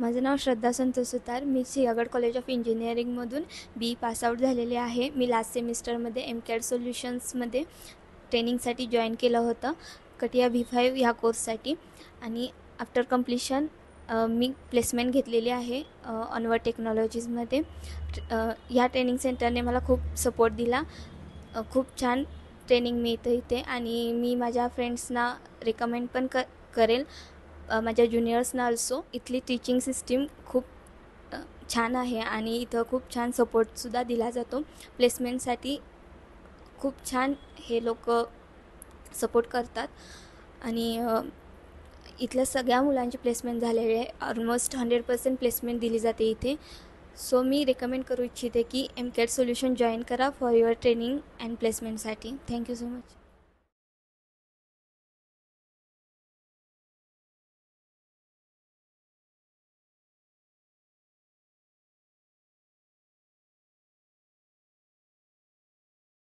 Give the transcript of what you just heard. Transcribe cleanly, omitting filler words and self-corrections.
माझं नाव श्रद्धा संतोष सुतार. मी सिंहगड कॉलेज ऑफ इंजिनिअरिंगमधून बी पास आउट झालेले आहे. मी लास्ट सेमिस्टरमध्ये MCAT सोल्युशन्समध्ये ट्रेनिंगसाठी जॉईन केलं होतं, कटिया V5 ह्या कोर्ससाठी. आणि आफ्टर कम्प्लिशन मी प्लेसमेंट घेतलेली आहे ऑनवर्ड टेक्नॉलॉजीजमध्ये. ह्या ट्रेनिंग सेंटरने मला खूप सपोर्ट दिला. खूप छान ट्रेनिंग मिळतं इथे आणि मी माझ्या फ्रेंड्सना रिकमेंड पण करेल, माझ्या ज्युनियर्सना ऑल्सो. इथली टीचिंग सिस्टीम खूप छान आहे आणि इथं खूप छान सपोर्टसुद्धा दिला जातो. प्लेसमेंटसाठी खूप छान हे लोक सपोर्ट करतात आणि इथल्या सगळ्या मुलांची प्लेसमेंट झालेली आहे. ऑलमोस्ट 100% प्लेसमेंट दिली जाते इथे. सो मी रेकमेंड करू इच्छिते की MCAT सोल्युशन जॉईन करा फॉर युअर ट्रेनिंग अँड प्लेसमेंटसाठी. Thank you so much.